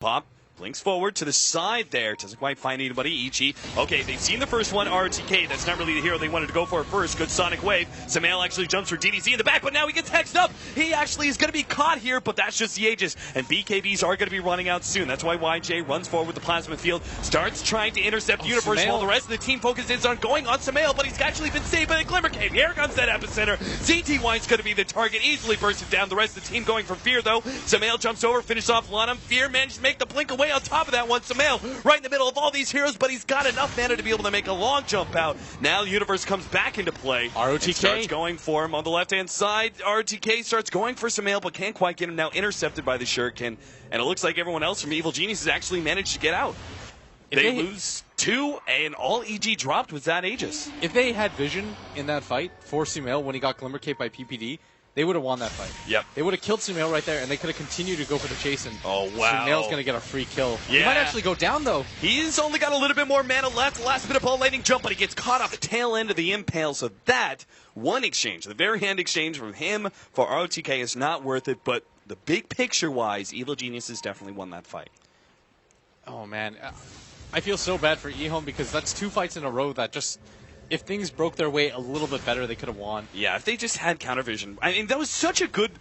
Pop blinks forward to the side there. Doesn't quite find anybody. EG. Okay, they've seen the first one. RTK. That's not really the hero they wanted to go for first. Good Sonic Wave. Samael actually jumps for DDZ in the back, but now he gets hexed up. He actually is going to be caught here, but that's just the Aegis. And BKBs are going to be running out soon. That's why YJ runs forward with the Plasma Field. Starts trying to intercept Universe while the rest of the team focuses on going on Samael, but he's actually been saved by the Glimmer Cave. Here comes that epicenter. ZTY's going to be the target. Easily bursted down. The rest of the team going for Fear, though. Samael jumps over, finishes off Lanham. Fear managed to make the blink away on top of that one. Samael right in the middle of all these heroes, but he's got enough mana to be able to make a long jump out. Now the Universe comes back into play. ROTK starts going for him on the left-hand side. RTK starts going for Samael, but can't quite get him. Now intercepted by the Shuriken, and it looks like everyone else from Evil Geniuses actually managed to get out. They lose 2, and all EG dropped was that Aegis. If they had vision in that fight for Sumail when he got Glimmer Cape by PPD, they would have won that fight. Yep. They would have killed Sumail right there, and they could have continued to go for the chase. And oh, wow. Sumail's going to get a free kill. Yeah. He might actually go down, though. He's only got a little bit more mana left. Last bit of ball lightning jump, but he gets caught off the tail end of the impale. So that one exchange, the very hand exchange from him for ROTK is not worth it. But the big picture-wise, Evil Geniuses definitely won that fight. Oh, man. I feel so bad for E-Home because that's 2 fights in a row that just... If things broke their way a little bit better, they could have won. Yeah, if they just had countervision. I mean, that was such a good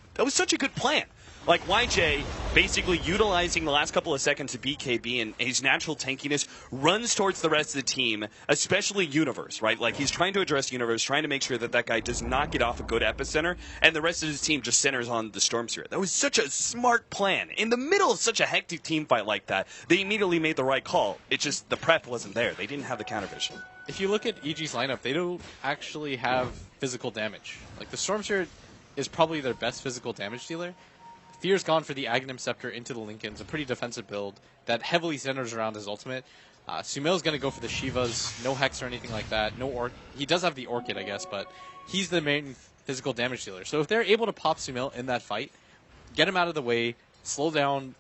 plan. Like YJ basically utilizing the last couple of seconds of BKB and his natural tankiness runs towards the rest of the team, especially Universe, right? Like he's trying to address Universe, trying to make sure that that guy does not get off a good epicenter, and the rest of his team just centers on the Storm Spirit. That was such a smart plan. In the middle of such a hectic team fight like that, they immediately made the right call. It's just the prep wasn't there. They didn't have the countervision. If you look at EG's lineup, they don't actually have physical damage. Like the Storm Spirit is probably their best physical damage dealer. Fear's gone for the Aghanim Scepter into the Lincolns, a pretty defensive build that heavily centers around his ultimate. Sumail's going to go for the Shivas, no Hex or anything like that. He does have the Orchid, I guess, but he's the main physical damage dealer. So if they're able to pop Sumail in that fight, get him out of the way, slow him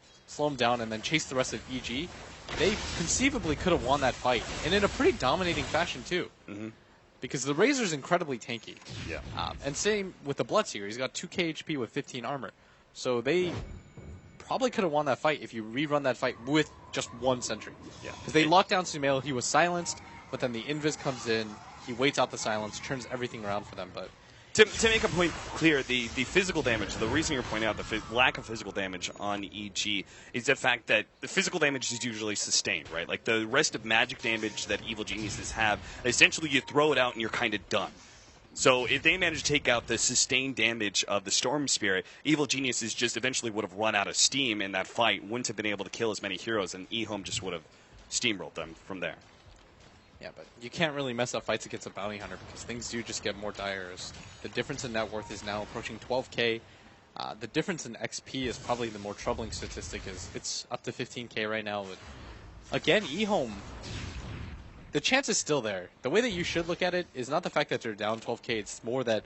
down, and then chase the rest of EG, they conceivably could have won that fight, and in a pretty dominating fashion too. Mm-hmm. Because the Razor's incredibly tanky. Yeah. And same with the Bloodseeker. He's got 2k HP with 15 armor. So they probably could have won that fight if you rerun that fight with just 1 sentry. Yeah. Because they locked down Sumail, he was silenced, but then the Invis comes in, he waits out the silence, turns everything around for them. But to make a point clear, the physical damage, the reason you're pointing out the lack of physical damage on EG is the fact that the physical damage is usually sustained, right? Like the rest of magic damage that Evil Geniuses have, essentially you throw it out and you're kind of done. So if they manage to take out the sustained damage of the Storm Spirit, Evil Geniuses just eventually would have run out of steam in that fight, wouldn't have been able to kill as many heroes, and E-Home just would have steamrolled them from there. yeah, but you can't really mess up fights against a bounty hunter because things do just get more dire. The difference in net worth is now approaching 12k. The difference in XP is probably the more troubling statistic. It's up to 15k right now. But again, E-Home, the chance is still there. The way that you should look at it is not the fact that they're down 12k. It's more that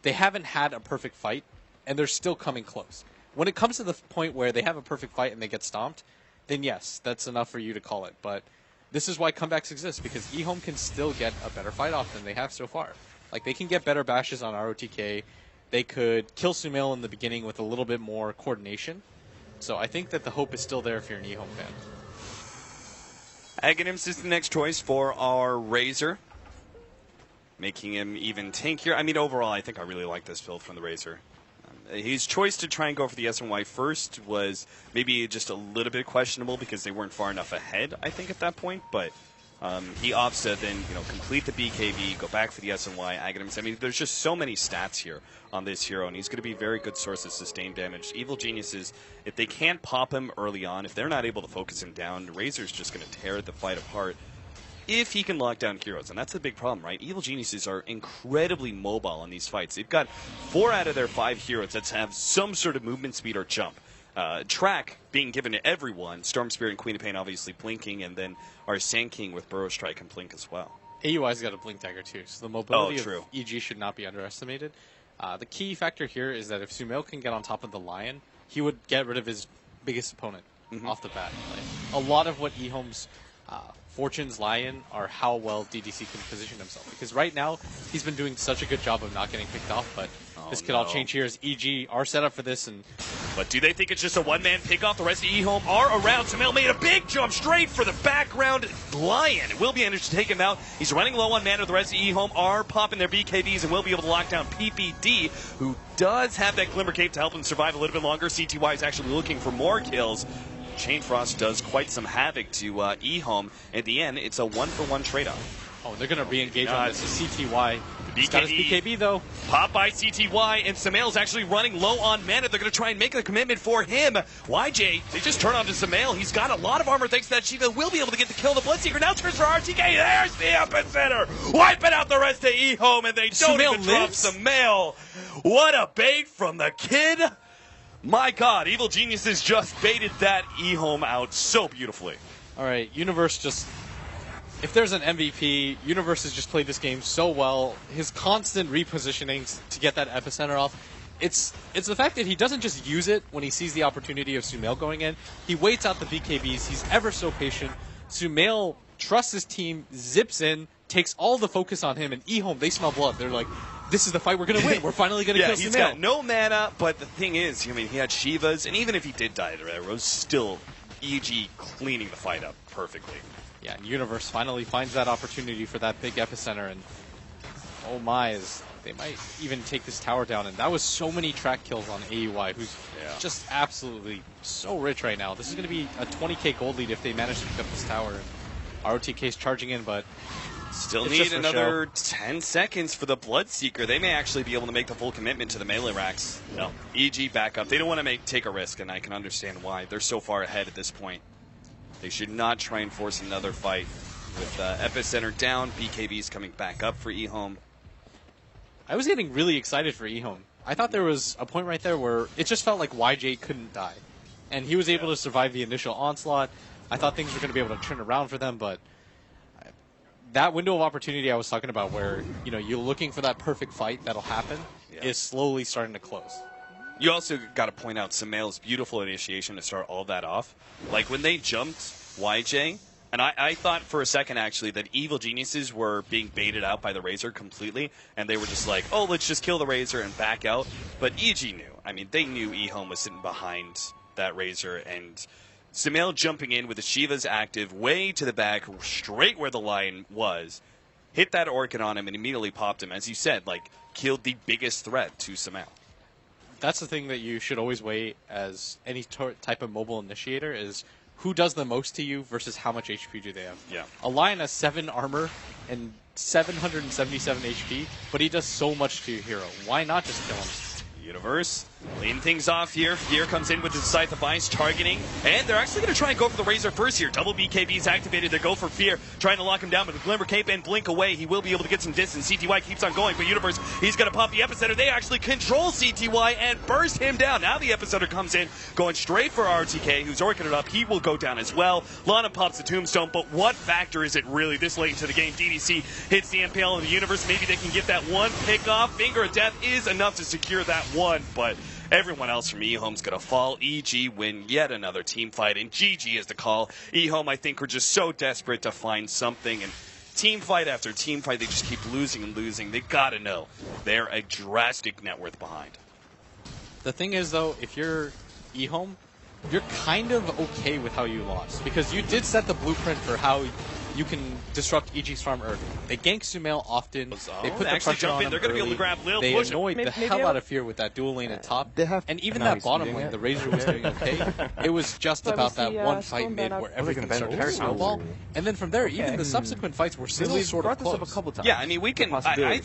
they haven't had a perfect fight, and they're still coming close. When it comes to the point where they have a perfect fight and they get stomped, then yes, that's enough for you to call it. But this is why comebacks exist, because E-Home can still get a better fight off than they have so far. Like, they can get better bashes on ROTK. They could kill Sumail in the beginning with a little bit more coordination. So I think that the hope is still there if you're an E-Home fan. Aghanims is the next choice for our Razor, making him even tankier. I mean, overall, I think I really like this build from the Razor. His choice to try and go for the SNY first was maybe just a little bit questionable because they weren't far enough ahead, I think, at that point. But he opts to then, complete the BKB, go back for the SNY, Aghanims. I mean, there's just so many stats here on this hero, and he's going to be a very good source of sustained damage. Evil Geniuses, if they can't pop him early on, if they're not able to focus him down, Razor's just going to tear the fight apart if he can lock down heroes. And that's the big problem, right? Evil Geniuses are incredibly mobile in these fights. They've got 4 out of their 5 heroes that have some sort of movement speed or jump. Track being given to everyone, Storm Spirit and Queen of Pain obviously blinking, and then our Sand King with Burrow Strike and blink as well. AUI's got a blink dagger too, so the mobility of EG should not be underestimated. The key factor here is that if Sumail can get on top of the Lion, he would get rid of his biggest opponent off the bat. Like, a lot of what E-Home's fortunes lie in are how well DDC can position himself. Because right now, he's been doing such a good job of not getting picked off, but this could all change here as EG are set up for this, and But do they think it's just a one-man pick-off? The rest of E-Home are around. Sumail made a big jump straight for the background Lion. Will be able to take him out. He's running low on mana. The rest of E-Home are popping their BKBs and will be able to lock down PPD, who does have that Glimmer Cape to help him survive a little bit longer. CTY is actually looking for more kills. Chain Frost does quite some havoc to E-Home. At the end, it's a one-for-one trade-off. Oh, they're going to re-engage on this. CTY. He's got his BKB, though. Pop by CTY, and Sumail's actually running low on mana. They're going to try and make a commitment for him. YJ, they just turn on to Sumail. He's got a lot of armor thanks to that Shiva. Will be able to get the kill. The Bloodseeker now turns for RTK. There's the epicenter. Wiping out the rest of E-Home, and they don't even drop Sumail. What a bait from the kid. My God, Evil Geniuses just baited that E-Home out so beautifully. All right, Universe just... If there's an MVP, Universe has just played this game so well. His constant repositionings to get that epicenter off. It's the fact that he doesn't just use it when he sees the opportunity of Sumail going in. He waits out the BKBs. He's ever so patient. Sumail trusts his team, zips in, takes all the focus on him, and E-Home, they smell blood. They're like, this is the fight we're going to win. We're finally going to kill Sumail. He's got no mana, but the thing is, I mean, he had Shivas, and even if he did die to arrows, still EG cleaning the fight up perfectly. Yeah, and Universe finally finds that opportunity for that big epicenter, and oh my, they might even take this tower down. And that was so many track kills on AUI, who's just absolutely so rich right now. This is going to be a 20k gold lead if they manage to pick up this tower. And ROTK's charging in, but still need another 10 seconds for the Bloodseeker. They may actually be able to make the full commitment to the melee racks. No, EG back up. They don't want to take a risk, and I can understand why. They're so far ahead at this point. They should not try and force another fight with epicenter down. BKB's coming back up for E-Home. I was getting really excited for E-Home. I thought there was a point right there where it just felt like YJ couldn't die. And he was able to survive the initial onslaught. I thought things were going to be able to turn around for them, but that window of opportunity I was talking about where, you know, you're looking for that perfect fight that'll happen is slowly starting to close. You also got to point out Sumail's beautiful initiation to start all that off. Like when they jumped YJ, and I thought for a second actually that Evil Geniuses were being baited out by the Razor completely, and they were just like, oh, let's just kill the Razor and back out. But EG knew. I mean, they knew E-Home was sitting behind that Razor, and Sumail jumping in with the Shivas active way to the back, straight where the Lion was, hit that Orchid on him and immediately popped him. As you said, like, killed the biggest threat to Sumail. That's the thing that you should always weigh as any type of mobile initiator is who does the most to you versus how much HP do they have. Yeah. A Lion has 7 armor and 777 HP, but he does so much to your hero. Why not just kill him? Universe leading things off here. Fear comes in with the Scythe of Ice targeting, and they're actually going to try and go for the Razor first here. Double BKBs activated. They go for Fear, trying to lock him down, but with Glimmer Cape and Blink away, he will be able to get some distance. CTY keeps on going, but Universe, he's going to pop the epicenter. They actually control CTY and burst him down. Now the epicenter comes in, going straight for RTK, who's orchid it up. He will go down as well. Lana pops the Tombstone, but what factor is it really this late into the game? DDC hits the MPL in the Universe. Maybe they can get that one pick off. Finger of Death is enough to secure that one, but everyone else from E-Home's going to fall. EG win yet another team fight, and GG is the call. E-Home, I think, were just so desperate to find something, and team fight after team fight, they just keep losing and losing. They got to know they're a drastic net worth behind. The thing is, though, if you're E-Home, you're kind of okay with how you lost, because you did set the blueprint for how you can disrupt EG's farm early. They gank Sumail often. They put the pressure on him. They're going to be able to grab Lil. They annoyed the hell out of Fear with that dual lane at top. And even that bottom lane, the Razor was doing okay. It was just about that one fight mid where everything started to snowball. And then from there, even the subsequent fights were still sort of close. Yeah, I mean, we can.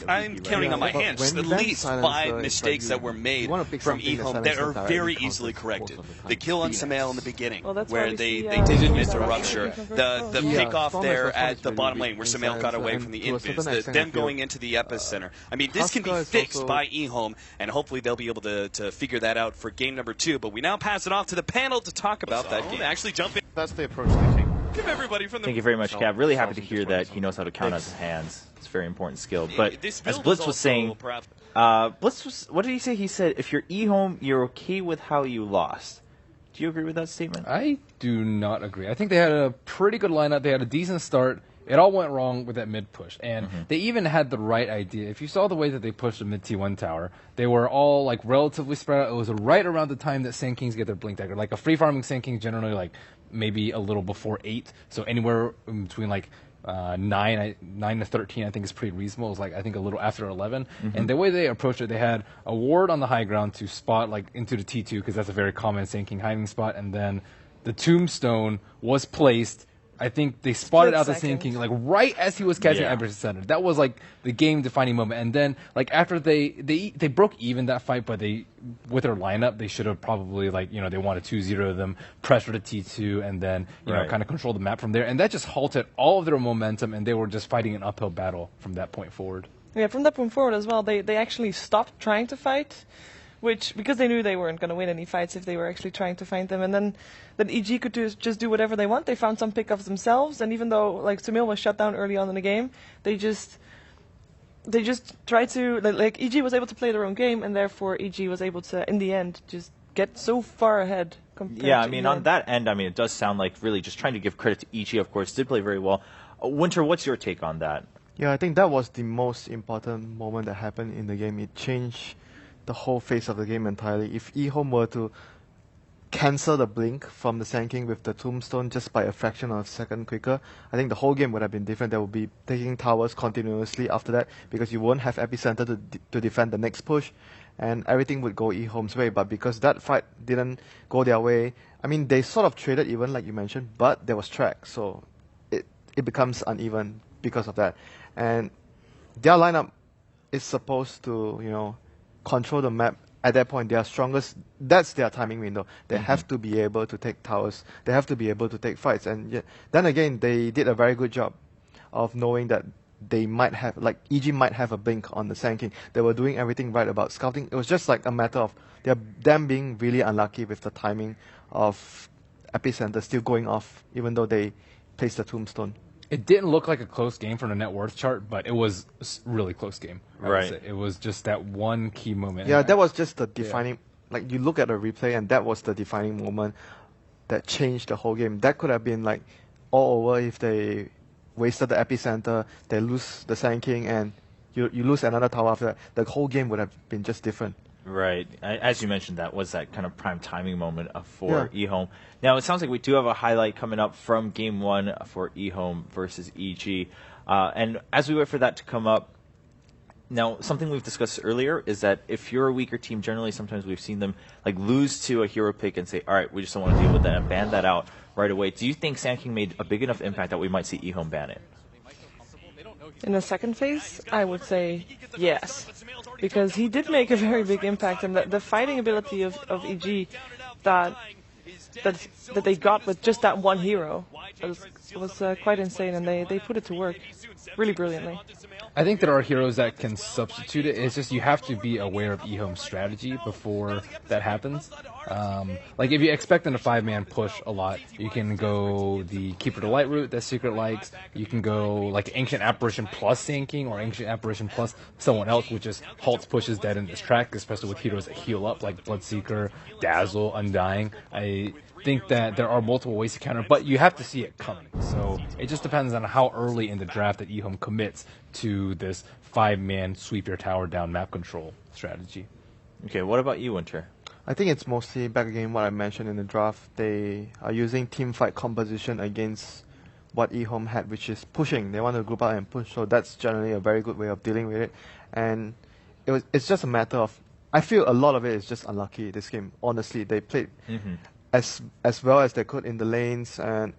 I'm counting on my hands at least 5 mistakes that were made from E-Home that are very easily corrected. The kill on Sumail in the beginning, where they didn't miss a rupture. The pick off there at the bottom lane where Sumail got away from the invis, them going into the epicenter. I mean, this can be fixed by E-Home, and hopefully they'll be able to figure that out for game number 2. But we now pass it off to the panel to talk about that game. Actually jump in. That's the approach they take. Give everybody from the... Thank you very much, Cav. Really happy to hear that he knows how to count on his hands. It's a very important skill. But as Blitz was saying, what did he say? He said, if you're E-Home, you're okay with how you lost. Do you agree with that statement? I do not agree. I think they had a pretty good lineup. They had a decent start. it all went wrong with that mid push. And they even had the right idea. If you saw the way that they pushed the mid T1 tower, they were all like relatively spread out. It was right around the time that Sand Kings get their Blink Dagger. Like a free farming Sand King generally like maybe a little before 8. So anywhere in between like 9 to 13 I think is pretty reasonable. It was like I think a little after 11. And the way they approached it, they had a ward on the high ground to spot like into the T2 because that's a very common Sand King hiding spot, and then the tombstone was placed. I think they spotted out the Sand King like right as he was catching Epicenter. That was like the game defining moment. And then like after they broke even that fight, but they with their lineup they should have probably like they wanted 2-0 them, pressure the T2, and then you know kind of control the map from there. And that just halted all of their momentum, and they were just fighting an uphill battle from that point forward. Yeah, from that point forward as well, they actually stopped trying to fight. Which, because they knew they weren't going to win any fights if they were actually trying to find them. And then EG could just do whatever they want. They found some pickups themselves. And even though, like, Sumail was shut down early on in the game, they just tried to, like, EG was able to play their own game, and therefore EG was able to, in the end, just get so far ahead compared to I mean, on that end, I mean, it does sound like really just trying to give credit to EG, of course, did play very well. Winter, what's your take on that? Yeah, I think that was the most important moment that happened in the game. It changed the whole face of the game entirely. If E-Home were to cancel the blink from the Sand King with the tombstone just by a fraction of a second quicker, I think the whole game would have been different. They would be taking towers continuously after that because you won't have epicenter to defend the next push, and everything would go E-Home's way. But because that fight didn't go their way, I mean, they sort of traded even, like you mentioned, but there was track, so it becomes uneven because of that. And their lineup is supposed to, control the map at that point. They are strongest. That's their timing window. They have to be able to take towers. They have to be able to take fights. And then again, they did a very good job of knowing that they might have, like EG might have a blink on the Sand King. They were doing everything right about scouting. It was just like a matter of them being really unlucky with the timing of epicenter still going off, even though they placed the tombstone. It didn't look like a close game from the net worth chart, but it was a really close game. Right. It was just that one key moment. Yeah, that was just the defining. Like you look at the replay, and that was the defining moment that changed the whole game. That could have been like all over if they wasted the epicenter, they lose the Sand King, and you lose another tower after that. The whole game would have been just different. Right. As you mentioned, that was that kind of prime timing moment for E-Home. Now, it sounds like we do have a highlight coming up from Game 1 for E-Home versus EG. And as we wait for that to come up, now, something we've discussed earlier is that if you're a weaker team, generally sometimes we've seen them like lose to a hero pick and say, all right, we just don't want to deal with that and ban that out right away. Do you think Sand King made a big enough impact that we might see E-Home ban it? In the second phase, I would say yes, because he did make a very big impact, and the fighting ability of EG that they got with just that one hero was quite insane, and they put it to work really brilliantly. I think there are heroes that can substitute it. It's just you have to be aware of E-Home's strategy before that happens. Like if you expect in a 5-man push a lot, you can go the Keeper to Light route that Secret likes. You can go like Ancient Apparition plus Sand King or Ancient Apparition plus someone else, which just halts pushes dead in this track, especially with heroes that heal up like Bloodseeker, Dazzle, Undying. I think that there are multiple ways to counter, but you have to see it coming. So it just depends on how early in the draft that E-Home commits to this 5-man sweep your tower down map control strategy. Okay, what about you, Winter? I think it's mostly back again what I mentioned in the draft. They are using team fight composition against what E-Home had, which is pushing. They want to group out and push, so that's generally a very good way of dealing with it. And it's just a matter of, I feel a lot of it is just unlucky this game. Honestly, they played as well as they could in the lanes, and